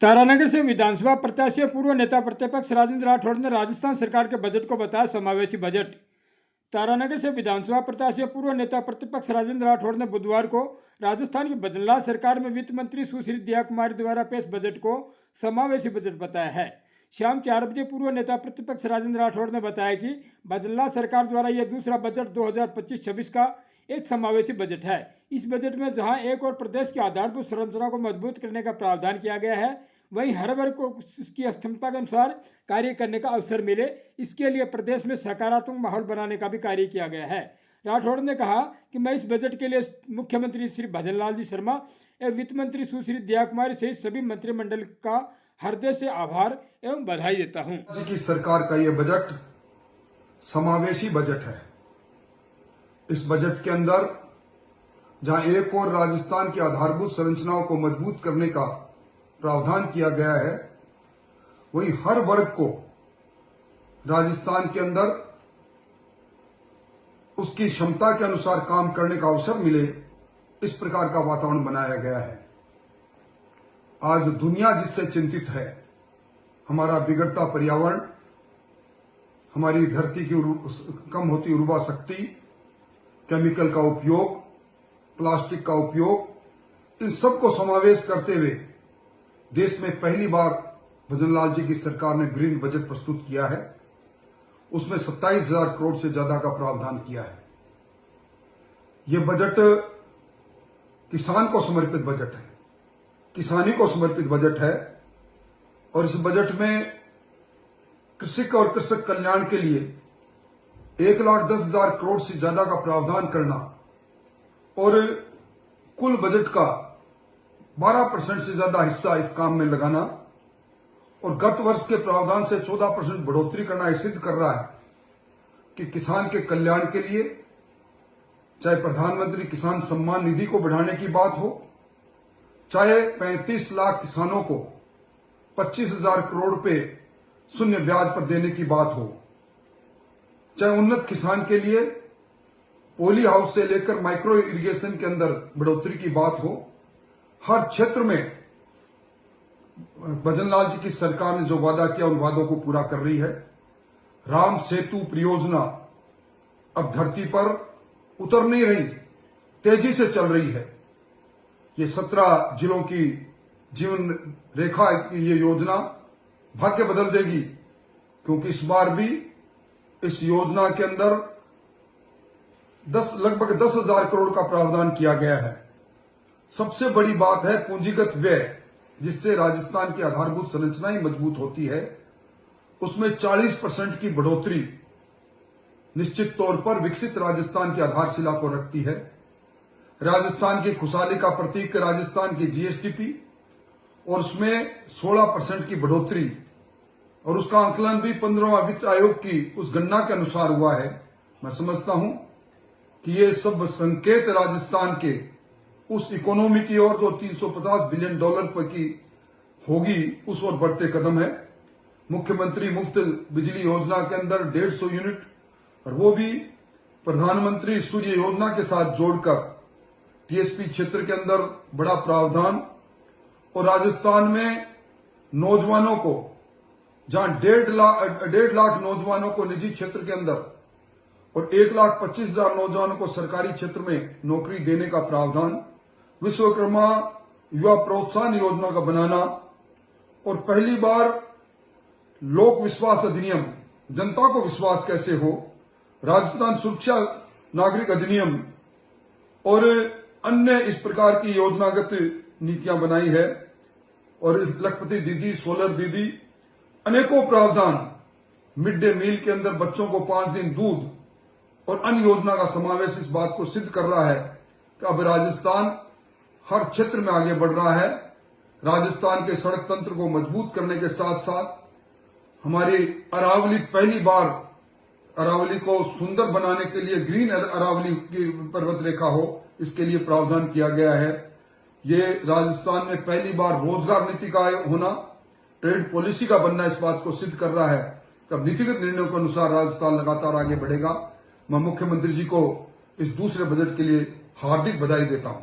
तारानगर से विधानसभा प्रत्याशी और पूर्व नेता प्रतिपक्ष राजेंद्र राठौड़ ने राजस्थान सरकार के बजट को बताया समावेशी बजट। तारानगर से विधानसभा प्रत्याशी और पूर्व नेता प्रतिपक्ष राजेंद्र राठौड़ ने बुधवार को राजस्थान की बदलाव सरकार में वित्त मंत्री सुश्री दया कुमारी द्वारा पेश बजट को समावेशी बजट बताया है। शाम 4 बजे पूर्व नेता प्रतिपक्ष राजेंद्र राठौड़ ने बताया कि बदलाव सरकार द्वारा यह दूसरा बजट 2025-26 का एक समावेशी बजट है। इस बजट में जहां एक और प्रदेश की आधारभूत संरचना को मजबूत करने का प्रावधान किया गया है, वहीं हर वर्ग को उसकी क्षमता के अनुसार कार्य करने का अवसर मिले, इसके लिए प्रदेश में सकारात्मक माहौल बनाने का भी कार्य किया गया है। राठौड़ ने कहा कि मैं इस बजट के लिए मुख्यमंत्री श्री भजनलाल जी शर्मा एवं वित्त मंत्री सुश्री दया कुमारी सहित सभी मंत्रिमंडल का हृदय से आभार एवं बधाई देता हूं। राज्य की सरकार का यह बजट समावेशी बजट है। इस बजट के अंदर जहां एक और राजस्थान की आधारभूत संरचनाओं को मजबूत करने का प्रावधान किया गया है, वहीं हर वर्ग को राजस्थान के अंदर उसकी क्षमता के अनुसार काम करने का अवसर मिले, इस प्रकार का वातावरण बनाया गया है। आज दुनिया जिससे चिंतित है, हमारा बिगड़ता पर्यावरण, हमारी धरती की कम होती उर्वरा शक्ति, केमिकल का उपयोग, प्लास्टिक का उपयोग, इन सबको समावेश करते हुए देश में पहली बार भजनलाल जी की सरकार ने ग्रीन बजट प्रस्तुत किया है। उसमें 27,000 करोड़ से ज्यादा का प्रावधान किया है। यह बजट किसान को समर्पित बजट है, किसानी को समर्पित बजट है और इस बजट में कृषक और कृषक कल्याण के लिए 1,10,000 करोड़ से ज्यादा का प्रावधान करना और कुल बजट का 12% से ज्यादा हिस्सा इस काम में लगाना और गत वर्ष के प्रावधान से 14% बढ़ोतरी करना यह सिद्ध कर रहा है कि किसान के कल्याण के लिए, चाहे प्रधानमंत्री किसान सम्मान निधि को बढ़ाने की बात हो, चाहे 35 लाख किसानों को 25,000 करोड़ रुपए शून्य ब्याज पर देने की बात हो, चाहे उन्नत किसान के लिए पॉली हाउस से लेकर माइक्रो इरिगेशन के अंदर बढ़ोतरी की बात हो, हर क्षेत्र में भजनलाल जी की सरकार ने जो वादा किया उन वादों को पूरा कर रही है। राम सेतु परियोजना अब धरती पर उतर नहीं रही, तेजी से चल रही है। ये 17 जिलों की जीवन रेखा की ये योजना भाग्य बदल देगी, क्योंकि इस बार भी इस योजना के अंदर लगभग 10,000 करोड़ का प्रावधान किया गया है। सबसे बड़ी बात है पूंजीगत व्यय, जिससे राजस्थान की आधारभूत संरचनाएं मजबूत होती है। उसमें 40% की बढ़ोतरी निश्चित तौर पर विकसित राजस्थान की आधारशिला को रखती है। राजस्थान की खुशहाली का प्रतीक राजस्थान की जीएसडीपी और उसमें 16% की बढ़ोतरी, और उसका आंकलन भी 15वां वित्त आयोग की उस गणना के अनुसार हुआ है। मैं समझता हूं कि ये सब संकेत राजस्थान के उस इकोनॉमी की ओर जो $350 बिलियन की होगी, उस ओर बढ़ते कदम है। मुख्यमंत्री मुफ्त बिजली योजना के अंदर 150 यूनिट, और वो भी प्रधानमंत्री सूर्य योजना के साथ जोड़कर टीएसपी क्षेत्र के अंदर बड़ा प्रावधान। और राजस्थान में नौजवानों को, जहां 1.5 लाख नौजवानों को निजी क्षेत्र के अंदर और 1,25,000 नौजवानों को सरकारी क्षेत्र में नौकरी देने का प्रावधान, विश्वकर्मा युवा प्रोत्साहन योजना का बनाना, और पहली बार लोक विश्वास अधिनियम, जनता को विश्वास कैसे हो, राजस्थान सुरक्षा नागरिक अधिनियम और अन्य इस प्रकार की योजनागत नीतियां बनाई है। और लखपति दीदी, सोलर दीदी, अनेकों प्रावधान, मिड डे मील के अंदर बच्चों को 5 दिन दूध और अन्य योजना का समावेश इस बात को सिद्ध कर रहा है कि अब राजस्थान हर क्षेत्र में आगे बढ़ रहा है। राजस्थान के सड़क तंत्र को मजबूत करने के साथ साथ हमारी अरावली, पहली बार अरावली को सुंदर बनाने के लिए ग्रीन अरावली की पर्वत रेखा हो, इसके लिए प्रावधान किया गया है। ये राजस्थान में पहली बार रोजगार नीति का होना, ट्रेड पॉलिसी का बनना इस बात को सिद्ध कर रहा है कि अब नीतिगत निर्णयों के अनुसार राजस्थान लगातार आगे बढ़ेगा। मैं मुख्यमंत्री जी को इस दूसरे बजट के लिए हार्दिक बधाई देता हूं।